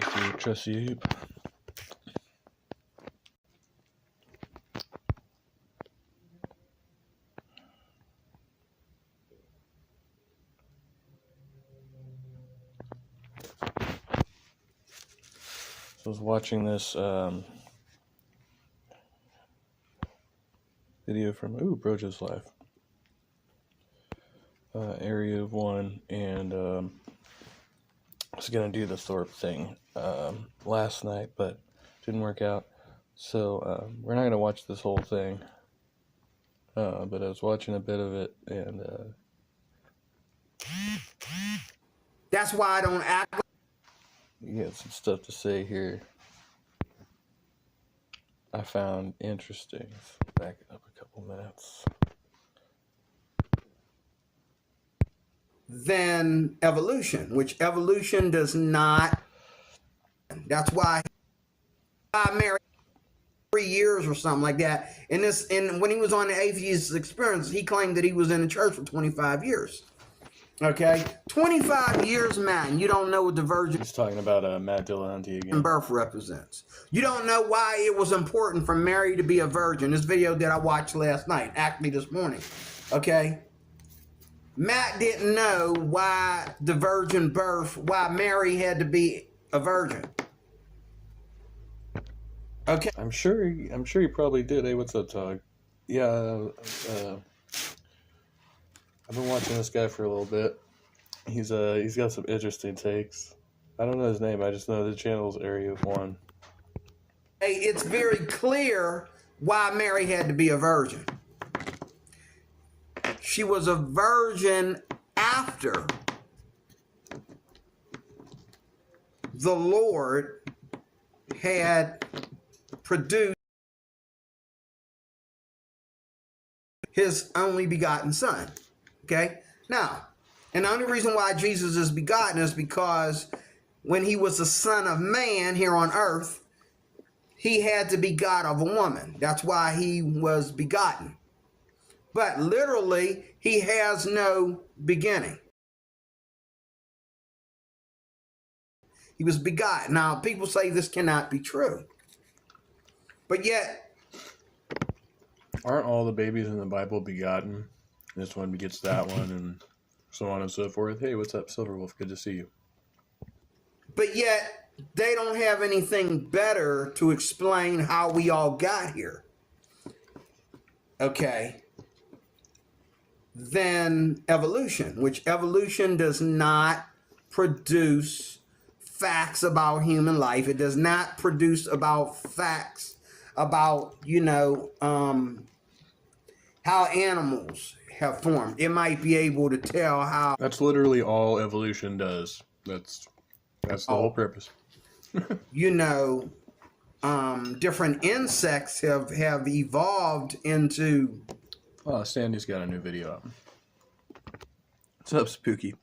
Trusty Ape. I was watching this video from Broja's Life, Area of 1, and I was gonna do the Thorp thing last night, but didn't work out. So we're not gonna watch this whole thing, but I was watching a bit of it, and that's why I don't act. You got some stuff to say here I found interesting. Back it up a couple minutes. Than evolution, which evolution does not. That's why I married 3 years or something like that. And when he was on the Atheist Experience, he claimed that he was in the church for 25 years. Okay, 25 years, man. You don't know what the virgin. He's talking about Matt Dillahunty again. Birth represents. You don't know why it was important for Mary to be a virgin. This video that I watched last night, actually this morning. Okay, Matt didn't know why the virgin birth, why Mary had to be a virgin. Okay, I'm sure he probably did. Hey, what's up, Todd? Yeah. I've been watching this guy for a little bit. He's got some interesting takes. I don't know his name. I just know the channel's Area of 1. Hey, it's very clear why Mary had to be a virgin. She was a virgin after the Lord had produced his only begotten son. Okay, now, and the only reason why Jesus is begotten is because when he was the Son of Man here on earth, he had to be God of a woman. That's why he was begotten. But literally, he has no beginning. He was begotten. Now, people say this cannot be true. But yet, aren't all the babies in the Bible begotten? This one begets that one, and so on and so forth. Hey, what's up, Silverwolf? Good to see you. But yet, they don't have anything better to explain how we all got here. Okay. Than evolution, which evolution does not produce facts about human life. It does not produce about facts about, how animals have formed. It might be able to tell how. That's literally all evolution does. That's the whole purpose. Different insects have evolved into. Oh, Sandy's got a new video up. What's up, Spooky?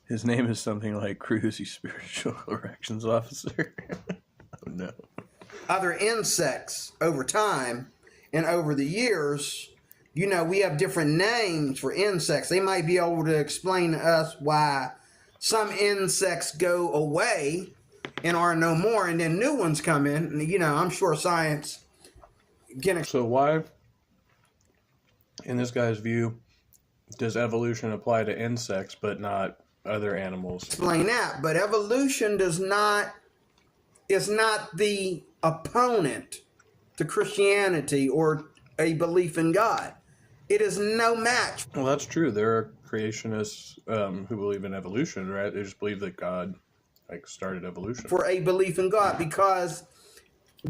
His name is something like Cruzy Spiritual Corrections Officer. Oh no. Other insects over time and over the years. We have different names for insects. They might be able to explain to us why some insects go away and are no more, and then new ones come in. And, I'm sure science can. So why, in this guy's view, does evolution apply to insects but not other animals? Explain that, but evolution is not the opponent to Christianity or a belief in God. It is no match. Well, that's true. There are creationists who believe in evolution, right? They just believe that God started evolution. For a belief in God, because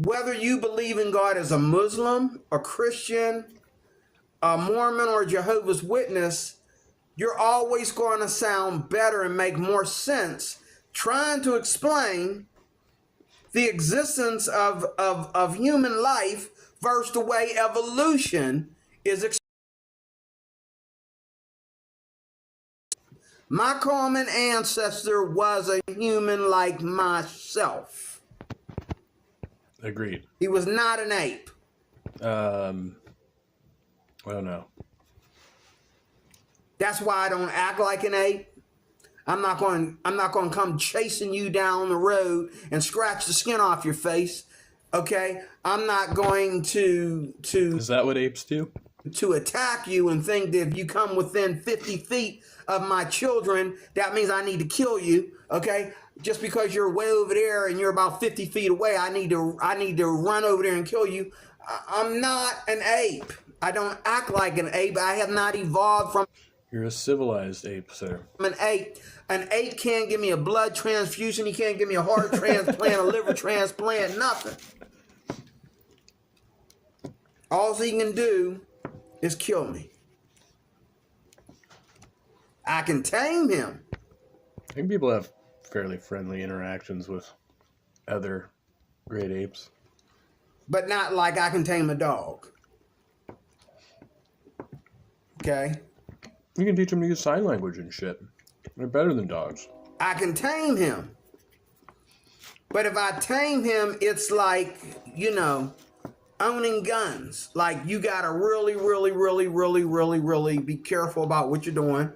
whether you believe in God as a Muslim, a Christian, a Mormon, or Jehovah's Witness, you're always going to sound better and make more sense trying to explain the existence of human life versus the way evolution is. My common ancestor was a human like myself. Agreed. He was not an ape. Well, no. That's why I don't act like an ape. I'm not going to come chasing you down the road and scratch the skin off your face. Okay? I'm not going to Is that what apes do? To attack you and think that if you come within 50 feet of my children, that means I need to kill you. Okay? Just because you're way over there and you're about 50 feet away, I need to run over there and kill you. I'm not an ape. I don't act like an ape. I have not evolved from. You're a civilized ape, sir. I'm an ape. An ape can't give me a blood transfusion. He can't give me a heart transplant, a liver transplant, nothing. All he can do is kill me. I can tame him. I think people have fairly friendly interactions with other great apes. But not like I can tame a dog. Okay? You can teach them to use sign language and shit. They're better than dogs. I can tame him. But if I tame him, it's like, owning guns. Like, you gotta really, really, really, really, really, really be careful about what you're doing.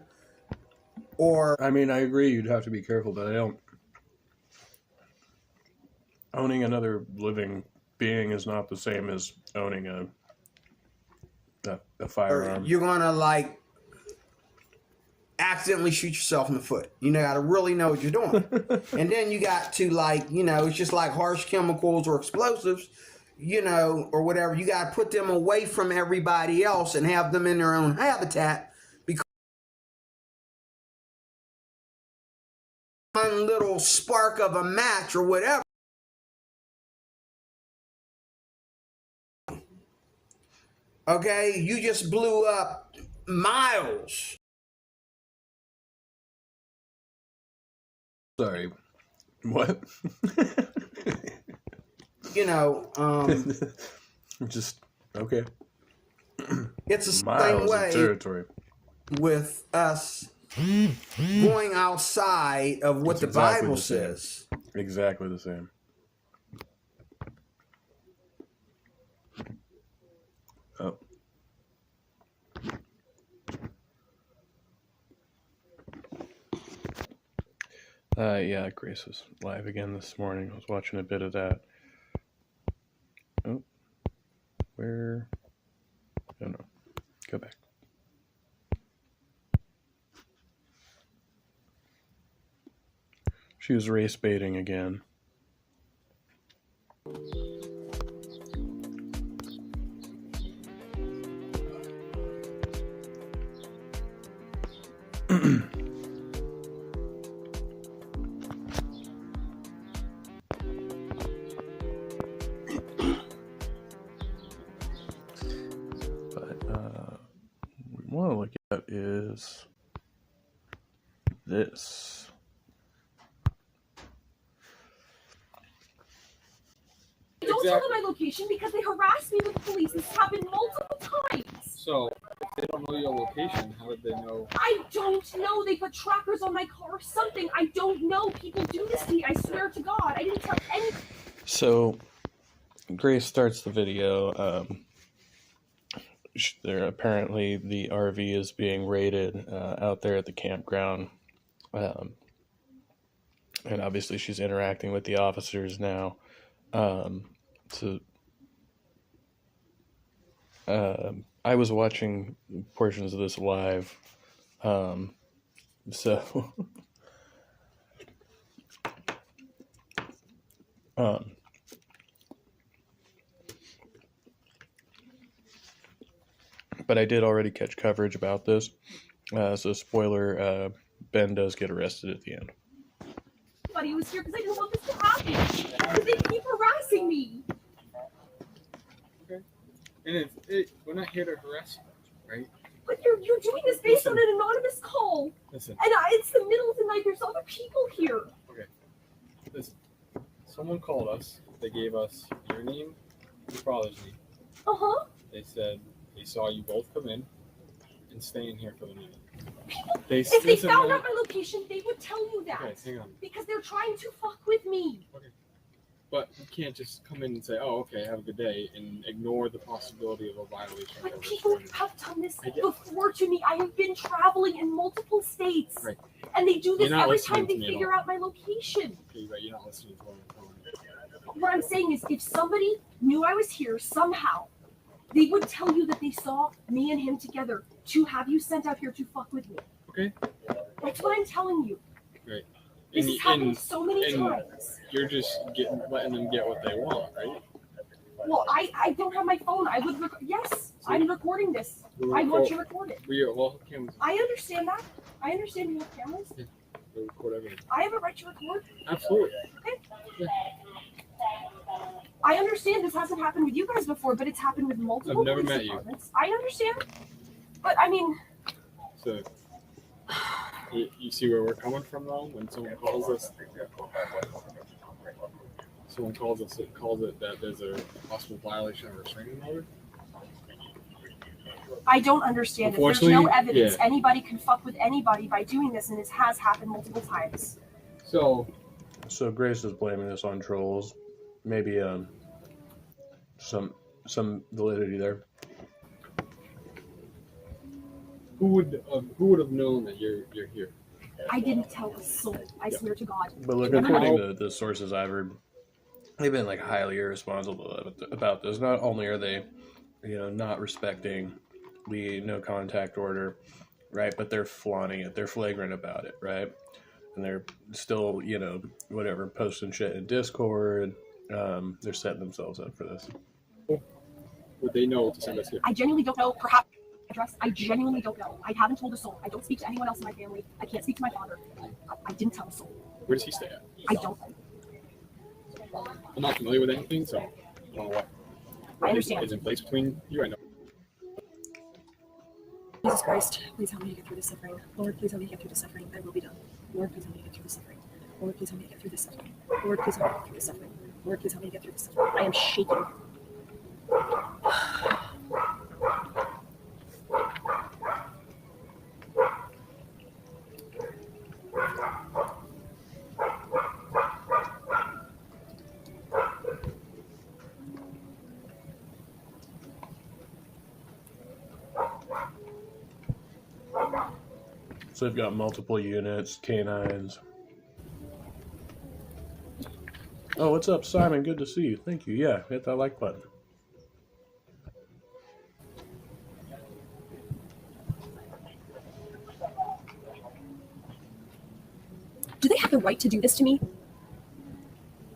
Or I mean, I agree you'd have to be careful, but I don't. Owning another living being is not the same as owning a firearm. you're gonna like accidentally shoot yourself in the foot. You gotta really know what you're doing. And then you got to it's just like harsh chemicals or explosives, or whatever. You gotta put them away from everybody else and have them in their own habitat. Because one little spark of a match or whatever. Okay, you just blew up miles. Sorry. What? Just okay. It's the Miles same way of territory with us going outside of what it's the exactly Bible the same. says. Exactly the same. Oh. Yeah, Grace was live again this morning. I was watching a bit of that. Oh, where? Oh no, go back. She was race baiting again. What I want to look at is this. Don't tell them my location because they harassed me with the police. This happened multiple times. So, if they don't know your location, how did they know? I don't know. They put trackers on my car or something. I don't know. People do this to me. I swear to God. I didn't tell anything. So, Grace starts the video. There apparently the RV is being raided out there at the campground, and obviously she's interacting with the officers now. I was watching portions of this live, so but I did already catch coverage about this. So spoiler, Ben does get arrested at the end. Nobody was here because I didn't want this to happen. They keep harassing me. Okay. And we're not here to harass you, right? But you're doing this based on an anonymous call. Listen. And it's the middle of the night. There's other people here. Okay. Listen. Someone called us. They gave us your name, your father's name. Uh-huh. They said they saw you both come in and stay in here for the night. If they found out my location, they would tell you that. Okay, hang on. Because they're trying to fuck with me. Okay. But you can't just come in and say, "Oh, okay, have a good day," and ignore the possibility of a violation. But people have done this before to me. I have been traveling in multiple states, Right. And they do this every time they to me at figure all. out my location. Okay, right, you're not listening to what I'm telling you. What I'm saying is, if somebody knew I was here somehow, they would tell you that they saw me and him together to have you sent out here to fuck with me. Okay. That's what I'm telling you. Right. This has happened so many times. You're just letting them get what they want, right? Well, I don't have my phone. I would yes, I'm recording this. I want you to record it. Cameras. I understand that. I understand you have cameras. Yeah. We'll record everything. I have a right to record. Absolutely. Okay. Yeah. I understand this hasn't happened with you guys before, but it's happened with multiple I've never police met you. departments. I understand. But I mean, So you see where we're coming from, though. When someone calls us, calls it that there's a possible violation of a restraining order. I don't understand it. There's no evidence anybody can fuck with anybody by doing this, and this has happened multiple times. So Grace is blaming this on trolls. Maybe some validity there. who would have known that you're here? I didn't tell a soul. I swear to God. But look, according to the sources I've heard, they've been like highly irresponsible about this. Not only are they, not respecting the no contact order, right? But they're flaunting it. They're flagrant about it, right? And they're still, posting shit in Discord. They're setting themselves up for this. Would they know to send us here? I genuinely don't know. Perhaps address. I genuinely don't know. I haven't told a soul. I don't speak to anyone else in my family. I can't speak to my father. I didn't tell a soul. Where does he stay at? I don't. I'm not familiar with anything, so I don't know what I understand. is in place between you. I know. Jesus Christ, please help me to get through this suffering. Lord, please help me to get through this suffering. I will be done. Lord, please help me to get through this suffering. Lord, please help me to get through this suffering. Lord, please help me to get through this suffering. Lord, please help me to get through this suffering. I am shaking. So they've got multiple units, canines. Oh, what's up, Simon? Good to see you. Thank you. Yeah, hit that like button. Do they have the right to do this to me?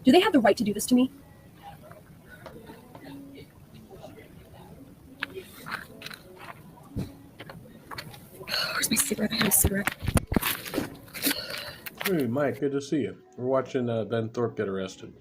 Do they have the right to do this to me? Where's my cigarette? I had a cigarette. Hey, Mike, good to see you. We're watching Ben Thorp get arrested.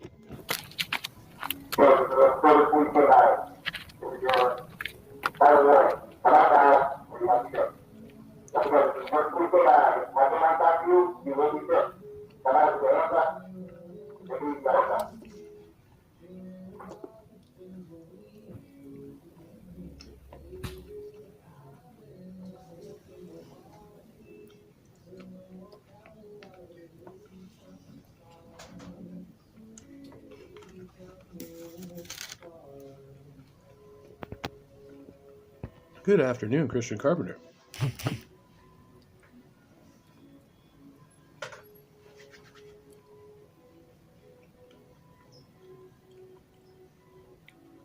Good afternoon, Christian Carpenter.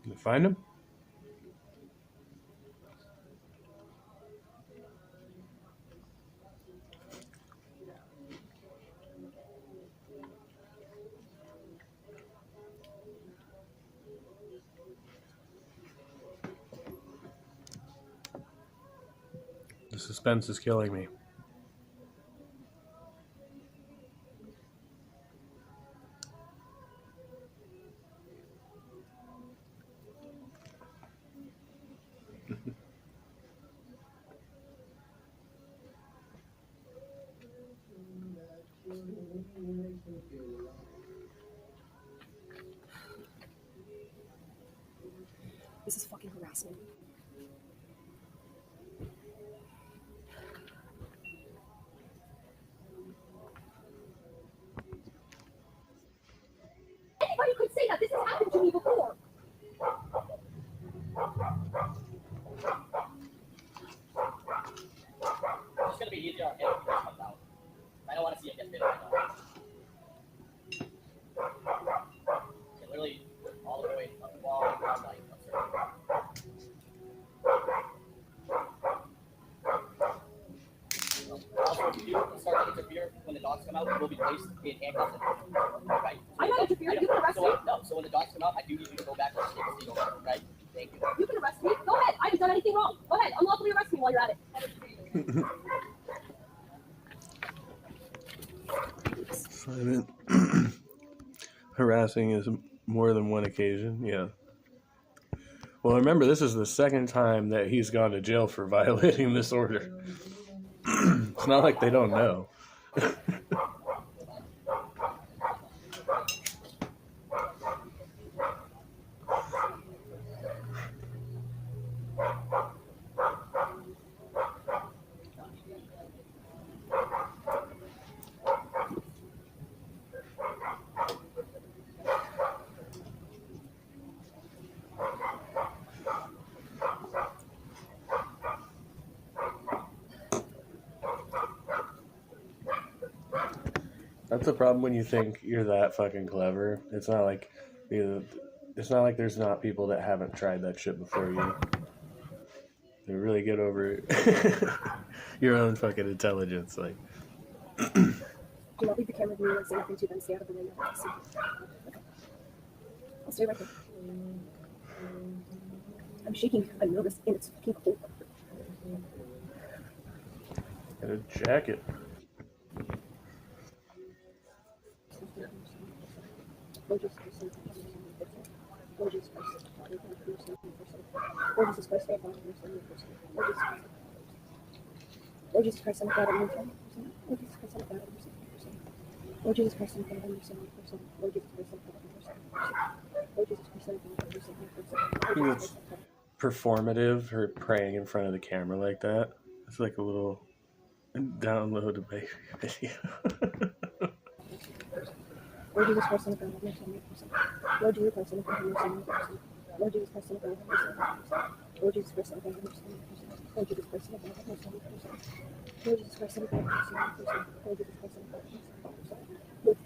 You find him? The suspense is killing me. This is fucking harassment. Anybody could say to me before. It's just gonna be easier on him if he just comes out. I don't want to see him get bit right now. Okay, literally all the way up the wall, all like up circle. Also, if you start to interfere when the dogs come out, you will be placed in handcuffs. Right? I'm not interfering. You can arrest me. So when the dogs come out, I do need you to go back to the state. Right? Thank you. You can arrest me. Go ahead. I haven't done anything wrong. Go ahead. Unlawfully arrest me while you're at it. Simon. Harassing is more than one occasion, yeah. Well, remember, this is the second time that he's gone to jail for violating this order. It's not like they don't know. That's the problem when you think you're that fucking clever. It's not like there's not people that haven't tried that shit before you. They really get over your own fucking intelligence. Like, Do not leave the camera with me and say nothing to them. Stay out of the way. Okay. I'll stay right here. I'm shaking. I'm nervous, and it's fucking cold. get a jacket. Lord Jesus Christ, Lord Jesus Christ, Lord Jesus Christ, Lord Jesus Christ, Son of God, Lord Jesus Christ, Son of God, Lord Jesus Christ, Son of God, Lord Jesus Christ, Son of God, Lord Jesus Christ, Son of God, Lord Jesus Christ, Son of God, I think it's performative, her praying in front of the camera like that. It's like a little download a baby video. Lord Jesus Christ, Son of God, Lord Jesus Christ, Son of God, Lord Jesus Christ, Son of God, Lord Jesus Christ, Son of God, Lord Jesus Christ, Son of God, Lord Jesus Christ, Son of God, Lord Jesus Christ, Son of God, have mercy on me, person.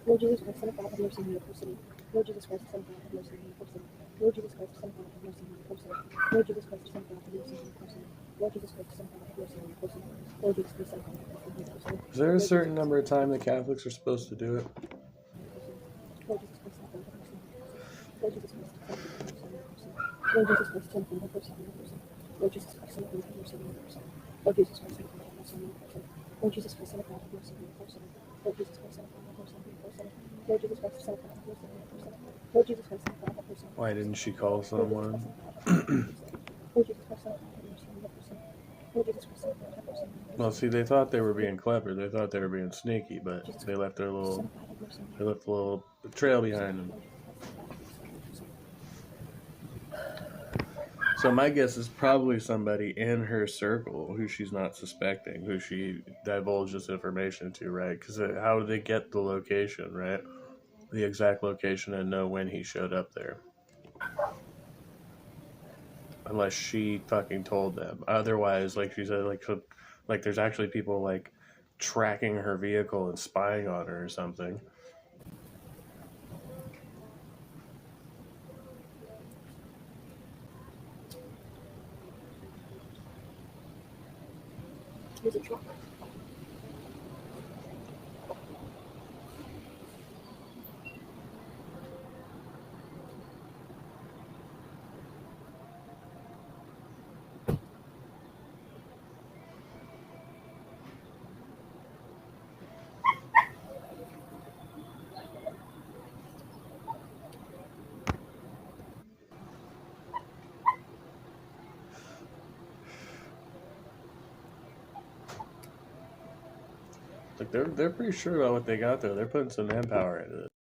Lord Jesus Christ, Son of God, have mercy on me, person. Lord Jesus Christ, Son of God, have mercy on me, person. Lord Jesus Christ, Son of God, have mercy on me, person. Lord Jesus Christ, Son of God, have mercy on me, person. Lord Jesus Christ, Son of God, have mercy on me, person. Is there a certain number of time the Catholics are supposed to do it? Lord Jesus Christ, Son of God, have mercy on me, person. Lord Jesus Christ, Son of God, have mercy on me, person. Lord Jesus Christ, Son of God, have mercy on me, person. Lord Jesus Christ, Son of God, have mercy on me, person. Lord Jesus Christ, Son of God, have mercy on me, person. Lord Jesus Christ, Son of God, have mercy on me, person. Lord Jesus Christ, Son of God, have mercy on me, person. Lord Jesus Christ, Son of God, have mercy on me. Why didn't she call someone? Lord Jesus Christ, Son of God, have mercy on me, person. Lord Jesus Christ, Son of God, have mercy on me, person. Well, see, they thought they were being clever. They thought they were being sneaky, but they left a little trail behind them. So my guess is probably somebody in her circle who she's not suspecting, who she divulged this information to, right? Because how did they get the location, right? The exact location and know when he showed up there. Unless she fucking told them. Otherwise, like she said, like there's actually people like tracking her vehicle and spying on her or something. Here's a truck. Like they're pretty sure about what they got there. They're putting some manpower into it.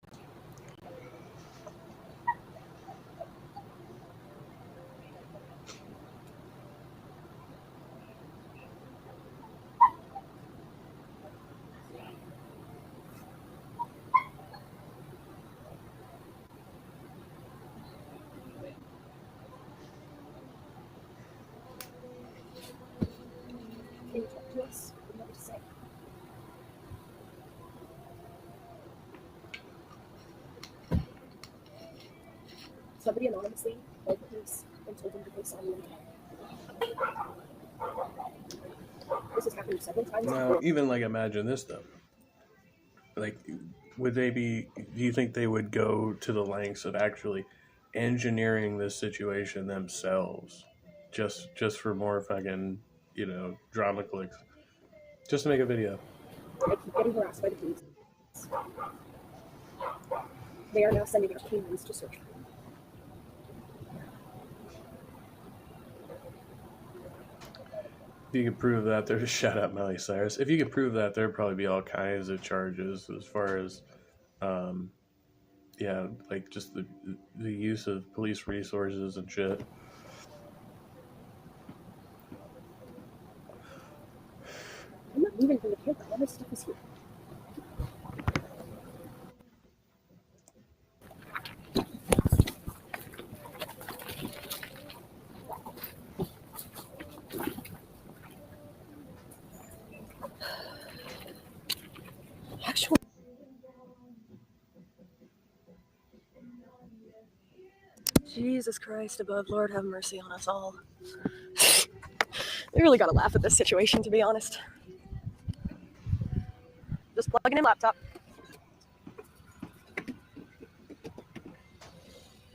Somebody anonymously called the police and told them that they saw me in the car. This has happened several times Now, before. even like imagine this though. Like, would they be? Do you think they would go to the lengths of actually engineering this situation themselves, just for more fucking drama clicks, just to make a video? I keep getting harassed by the police. They are now sending out canines to search for me. If you could prove that, there's shout out Miley Cyrus. If you could prove that, there'd probably be all kinds of charges as far as, like just the use of police resources and shit. I'm not moving from the camper. All my stuff is here. Actually, Jesus Christ above, Lord have mercy on us all. We really gotta laugh at this situation, to be honest. Just plugging in laptop.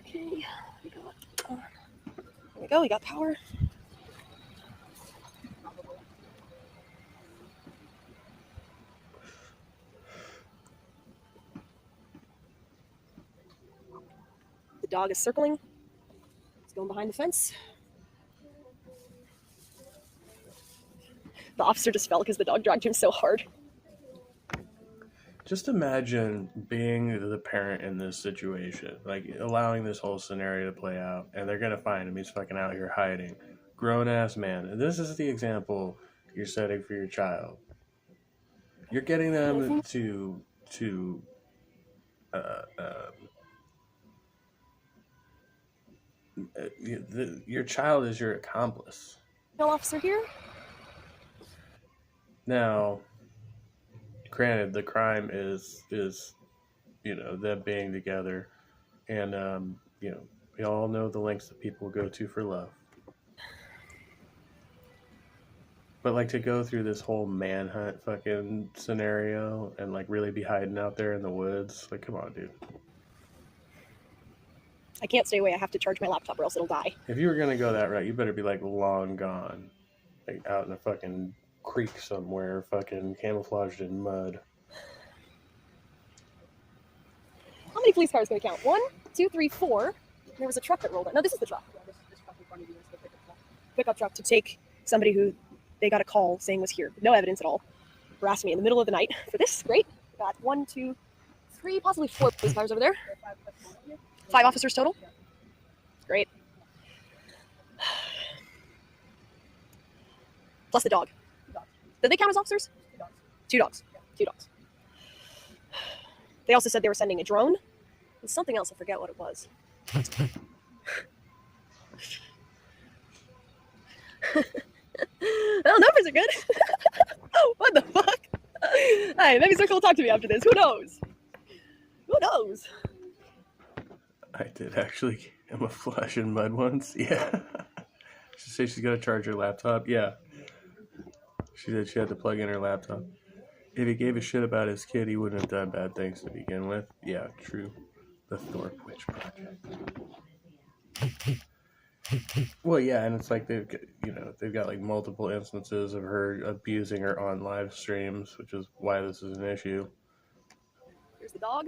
Okay, there we go, we got power. The dog is circling. He's going behind the fence. The officer just fell because the dog dragged him so hard. Just imagine being the parent in this situation, like allowing this whole scenario to play out, and they're gonna find him. He's fucking out here hiding, grown ass man. And this is the example you're setting for your child. You're getting them to your child is your accomplice. Officer here. Now, granted, the crime is them being together, and we all know the lengths that people go to for love. But like to go through this whole manhunt fucking scenario and like really be hiding out there in the woods, like come on, dude. I can't stay away. I have to charge my laptop or else it'll die. If you were gonna go that route, you better be like long gone, like out in a fucking creek somewhere, fucking camouflaged in mud. How many police cars can we count? 1, 2, 3, 4. There was a truck that rolled in. No, this is the truck. Yeah, this truck in front of you is the pickup truck. Pickup truck to take somebody who they got a call saying was here. No evidence at all. Harassed me in the middle of the night for this. Great. Got 1, 2, 3, possibly 4 police cars over there. 5 officers total. Great. Plus the dog. Did they count as officers? 2 dogs. 2 dogs. They also said they were sending a drone and something else. I forget what it was. Well, numbers are good. What the fuck? Hey, maybe Circle will talk to me after this. Who knows? Who knows? I did actually am a flash in mud once. Yeah. She said she's got to charge her laptop. Yeah. She said she had to plug in her laptop. If he gave a shit about his kid, he wouldn't have done bad things to begin with. Yeah, true. The Thorp Witch Project. Well, yeah, and it's like they've got like multiple instances of her abusing her on live streams, which is why this is an issue. Here's the dog.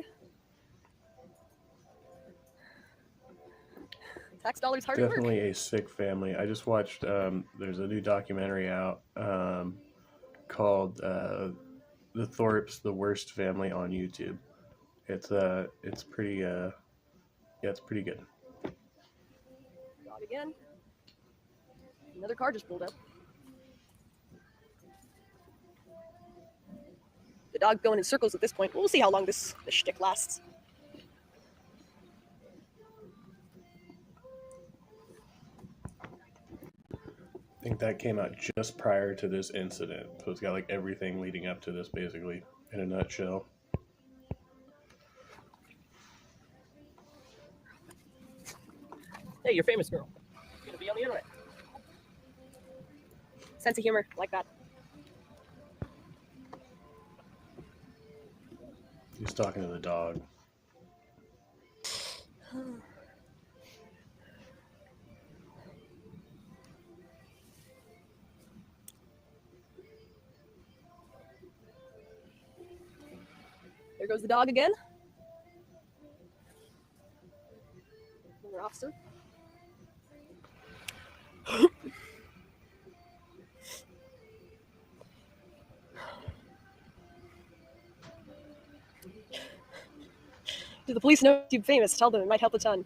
Tax dollars hard Definitely at work. a sick family. I just watched. There's a new documentary out called "The Thorp's the Worst Family" on YouTube. It's pretty. It's pretty good. Dog again. Another car just pulled up. The dog going in circles at this point. We'll see how long this shtick lasts. I think that came out just prior to this incident, so it's got like everything leading up to this, basically, in a nutshell. Hey, you're famous, girl. You're gonna be on the internet. Sense of humor, like that. He's talking to the dog. There goes the dog again. Another officer. Do the police know you're famous? Tell them, it might help a ton.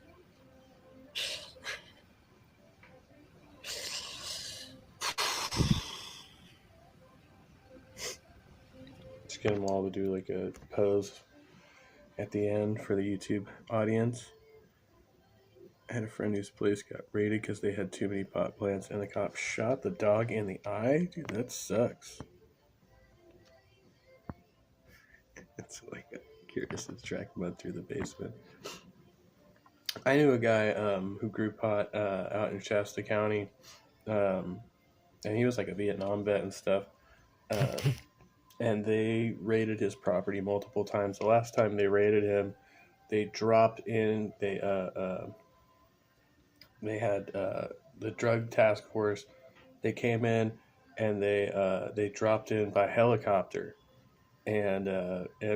Just get them all to do like a pose at the end for the YouTube audience. I had a friend whose place got raided because they had too many pot plants, and the cop shot the dog in the eye. Dude, that sucks. It's like curious to track mud through the basement. I knew a guy who grew pot out in Shasta County, and he was like a Vietnam vet and stuff. And they raided his property multiple times. The last time they raided him, they dropped in. They had the drug task force. They came in and they dropped in by helicopter and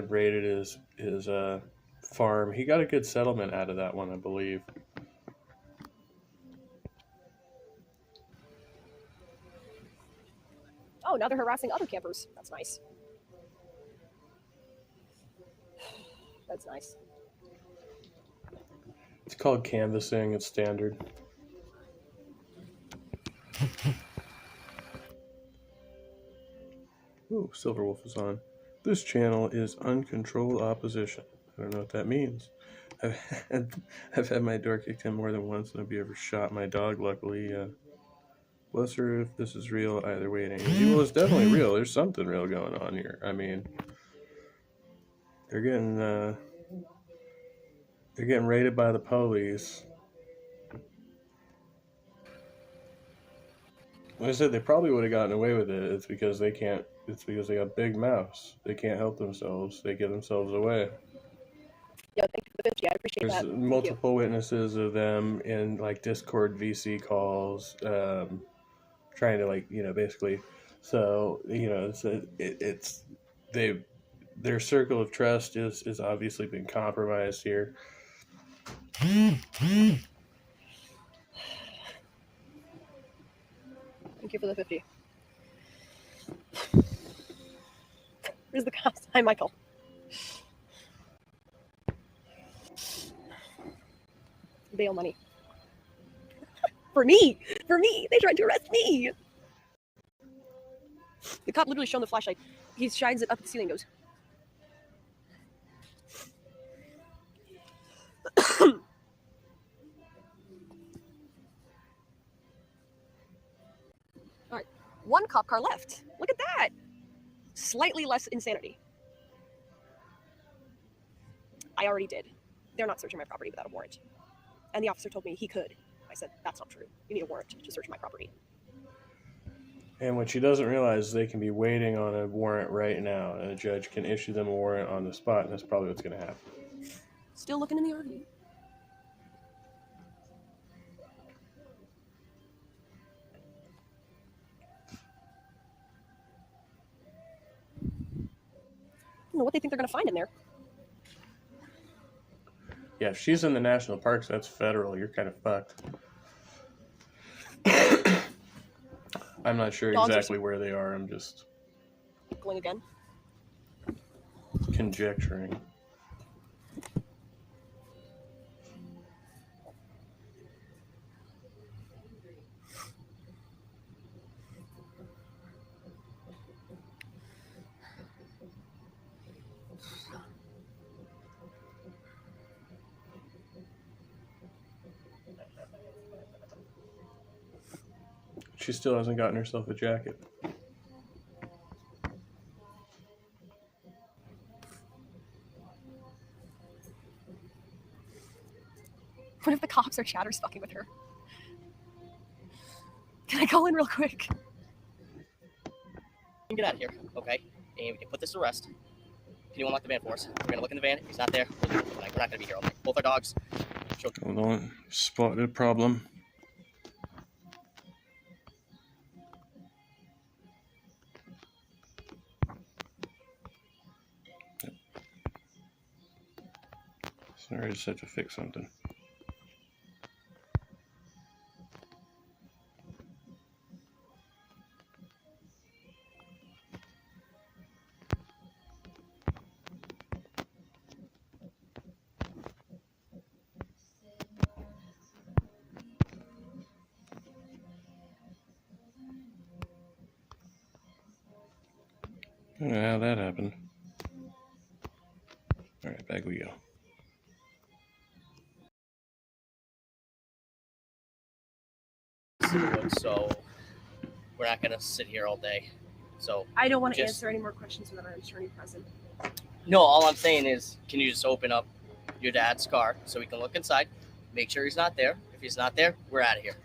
raided his farm. He got a good settlement out of that one, I believe. Oh, now they're harassing other campers. That's nice. That's nice. It's called canvassing. It's standard. Ooh, Silverwolf is on. This channel is uncontrolled opposition. I don't know what that means. I've had my door kicked in more than once, and nobody ever shot my dog, luckily. Bless her if this is real. Either way, it ain't easy. Well, it's definitely real. There's something real going on here. I mean, they're getting raided by the police. Like I said, they probably would have gotten away with it. It's because they can't. It's because they got big mouths. They can't help themselves. They give themselves away. Yeah, thank you for the 50. I appreciate There's that. multiple witnesses of them in like Discord VC calls, trying to basically. So it's their circle of trust is obviously been compromised here. Thank you for the 50. Where's the cops? Hi, Michael. Bail money. For me! For me! They tried to arrest me! The cop literally shone the flashlight. He shines it up at the ceiling and goes. Alright. One cop car left. Look at that! Slightly less insanity. I already did. They're not searching my property without a warrant. And the officer told me he could. I said, that's not true. You need a warrant to search my property. And what she doesn't realize is they can be waiting on a warrant right now, and a judge can issue them a warrant on the spot, and that's probably what's going to happen. Still looking in the RV. I don't know what they think they're going to find in there. Yeah, if she's in the national parks, that's federal. You're kind of fucked. I'm not sure exactly where they are. I'm just Going again. conjecturing. She still hasn't gotten herself a jacket. What if the cops or Chatter's fucking with her? Can I call in real quick? Get out of here, okay? And we can put this to rest. Can you unlock the van for us? We're gonna look in the van. If he's not there, we're not gonna be here all night. Both our dogs. Hold on. Spotted a problem. Sorry, I just had to fix something. I don't know how that happened. Alright, back we go. So we're not gonna sit here all day. So I don't want to Just- answer any more questions without an attorney present. no, all I'm saying is, can you just open up your dad's car so we can look inside, make sure he's not there. If he's not there, we're out of here.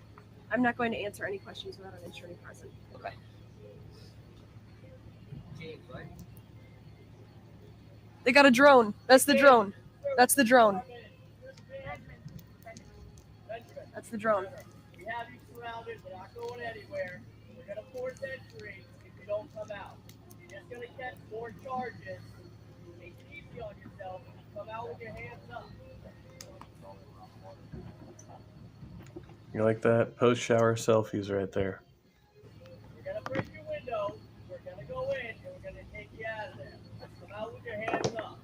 I'm not going to answer any questions without an attorney present. Okay. James, right? They got a drone. That's the drone. That's the drone. That's the drone. We have you surrounded. We're not going anywhere. We're going to force entry if you don't come out. You're just going to catch more charges. Take it easy on yourself. Come out with your hands up. You like that? Post-shower selfies right there. We're going to break your window. We're going to go in and we're going to take you out of there. Come out with your hands up.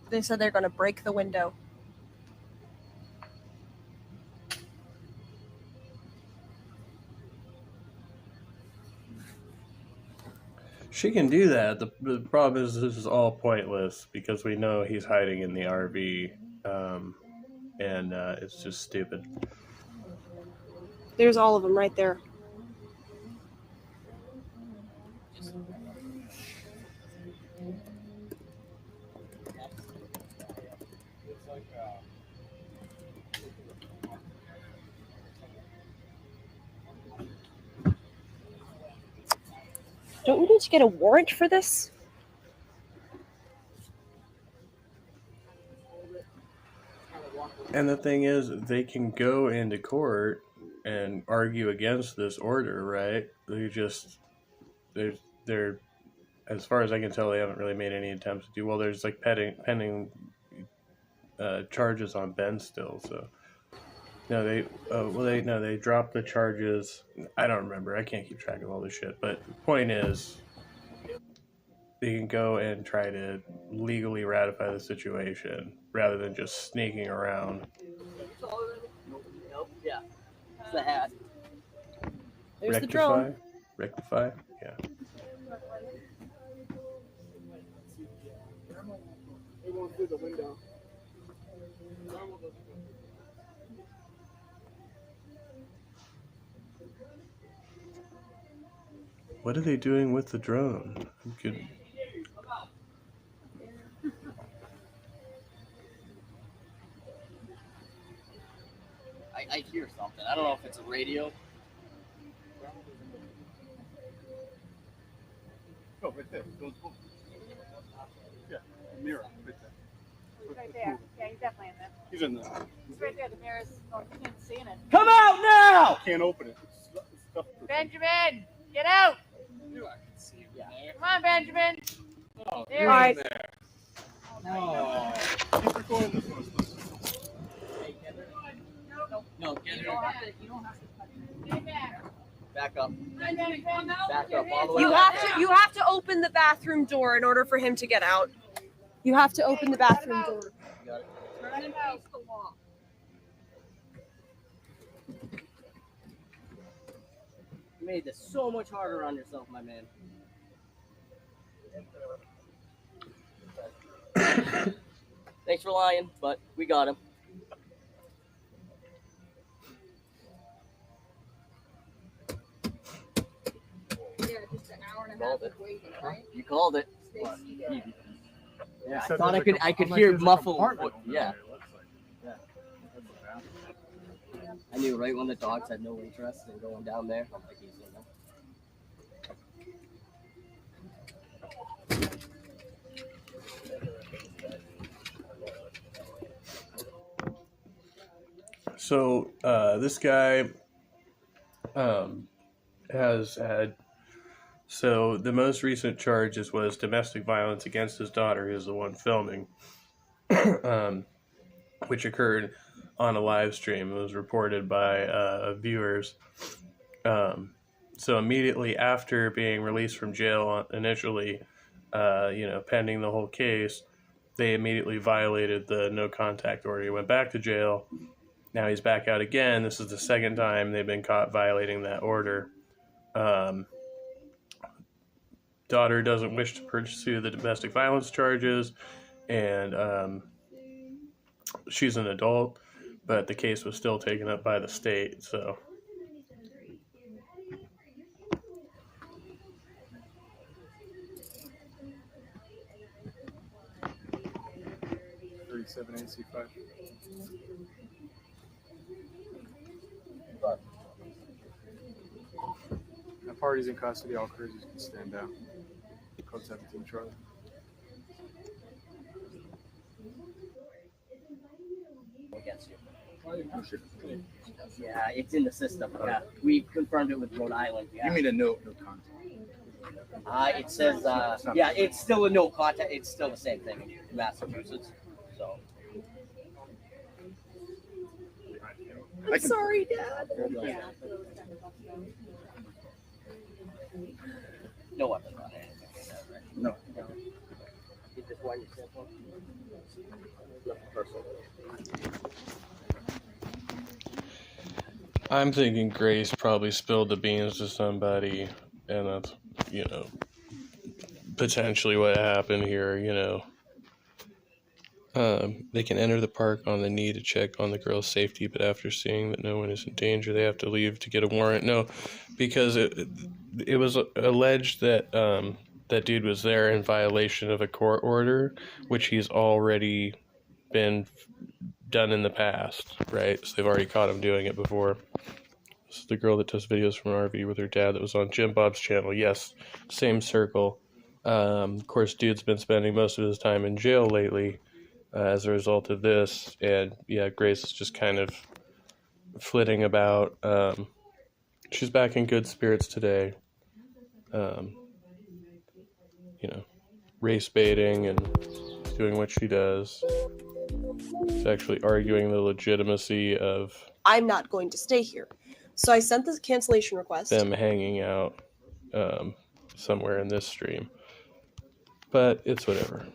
They said they're going to break the window. She can do that. The problem is this is all pointless because we know he's hiding in the RV, and it's just stupid. There's all of them right there. Don't we need to get a warrant for this? And the thing is, they can go into court and argue against this order, right? They're as far as I can tell, they haven't really made any attempts to do well. There's like pending charges on Ben still, so. No, they dropped the charges. I don't remember. I can't keep track of all this shit. But the point is, they can go and try to legally ratify the situation rather than just sneaking around. Nope. Yeah. It's the hat. There's the drone. Rectify? Yeah. They won't through the window. What are they doing with the drone? I'm good. I hear something. I don't know if it's a radio. Oh, right there. Yeah, the mirror. Right there. He's right there. Yeah, he's definitely in there. He's in there. He's right there. The mirror's. Oh, you can't see in it. Come out now! Can't open it. It's stuffed. Benjamin, get out! I can see him there. Come on, Benjamin. Oh, There you're he in there. Oh. Keep recording this one. No, get You it. don't have to. You don't have to touch it. Stay back. Back up. Benjamin, come out. Back with your up all the hands way You back. have to open the bathroom door in order for him to get out. You have to open the bathroom door. Turn him face the wall. You made this so much harder on yourself, my man. Thanks for lying, but we got him. Yeah, just an hour and a half of waiting, right? You called it. Stay seated. Yeah, I thought I could hear muffled. Yeah. I knew right when the dogs had no interest in going down there. I'm like, he's in there. So this guy has had. So the most recent charges was domestic violence against his daughter, who's the one filming, which occurred on a live stream. It was reported by viewers. So immediately after being released from jail initially, pending the whole case, they immediately violated the no contact order. He went back to jail. Now he's back out again. This is the second time they've been caught violating that order. Daughter doesn't wish to pursue the domestic violence charges, and she's an adult, but the case was still taken up by the state, so... 37 AC5. Now parties in custody, all cruisers can stand down. Code 17 Charlie. Against you. Yeah, it's in the system. Yeah, we confirmed it with Rhode Island. Yeah. You mean a no contact? It says, yeah, it's still a no contact. It's still the same thing in Massachusetts. So. I'm sorry, Dad. Yeah. No weapon on it. No. You just wipe your cell phone? I'm thinking Grace probably spilled the beans to somebody, and that's, potentially what happened here, They can enter the park on the need to check on the girl's safety, but after seeing that no one is in danger, they have to leave to get a warrant. No, because it was alleged that that dude was there in violation of a court order, which he's already been done in the past, right? So they've already caught him doing it before. This is the girl that does videos from an RV with her dad that was on Jim Bob's channel. Yes, same circle. Of course, dude's been spending most of his time in jail lately as a result of this. And yeah, Grace is just kind of flitting about. She's back in good spirits today. Race baiting and doing what she does. She's actually arguing the legitimacy of I'm not going to stay here. So I sent the cancellation request. them hanging out somewhere in this stream. But it's whatever.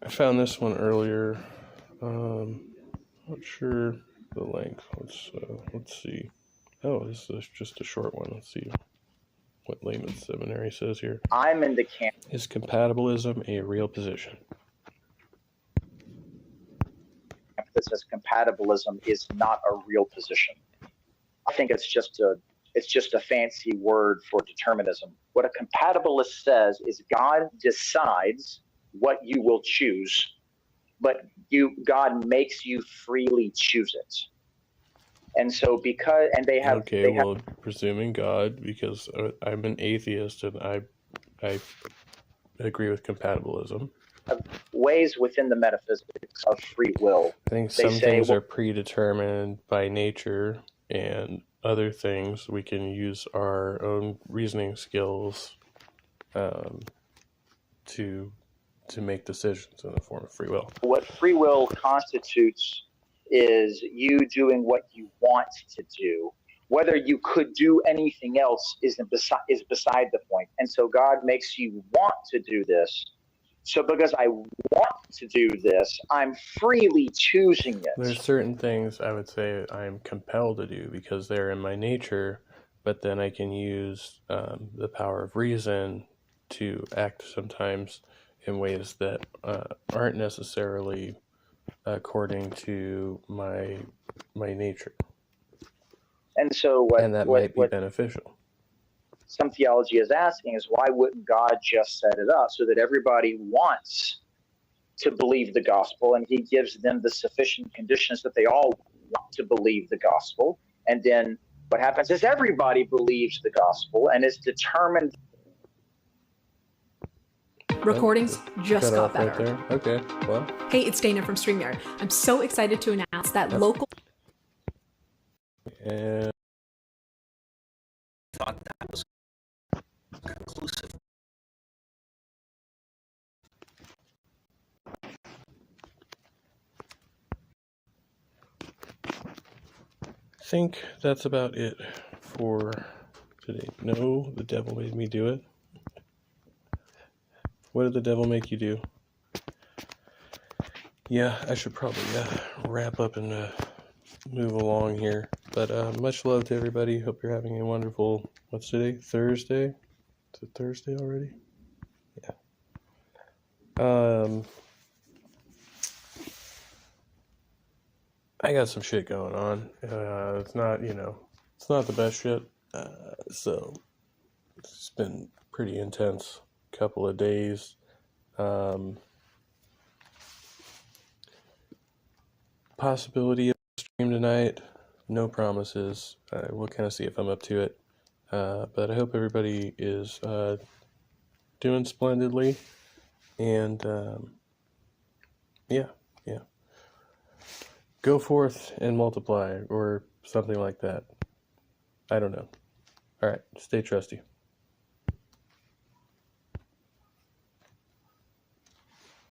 I found this one earlier. Not sure the length. Let's see. Oh, this is just a short one. Let's see what Layman's Seminary says here. I'm in the camp. Is compatibilism a real position? That says compatibilism is not a real position. I think it's just a fancy word for determinism. What a compatibilist says is God decides what you will choose, but God makes you freely choose it. And so presuming God, because I'm an atheist and I agree with compatibilism. Ways within the metaphysics of free will. I think some things are predetermined by nature, and other things we can use our own reasoning skills to make decisions in the form of free will. What free will constitutes is you doing what you want to do. Whether you could do anything else is beside the point. And so God makes you want to do this. So because I want to do this, I'm freely choosing it. There's certain things I would say I'm compelled to do because they're in my nature, but then I can use the power of reason to act sometimes in ways that aren't necessarily according to my nature. And so that might be beneficial. some theology is asking is, why wouldn't God just set it up so that everybody wants to believe the gospel, and he gives them the sufficient conditions that they all want to believe the gospel? And then what happens is everybody believes the gospel and is determined. Recordings just got better. Right there. Okay, well. Hey, it's Dana from StreamYard. I'm so excited to announce that local. And thought that was conclusive. I think that's about it for today. No, the devil made me do it. What did the devil make you do? Yeah, I should probably wrap up and move along here. But much love to everybody. Hope you're having a wonderful, what's today? Thursday? Is it Thursday already? Yeah. I got some shit going on. It's not, it's not the best shit. So it's been pretty intense couple of days. Possibility of a stream tonight. No promises. We'll kind of see if I'm up to it. But I hope everybody is doing splendidly. And yeah. Go forth and multiply, or something like that. I don't know. All right, stay trusty.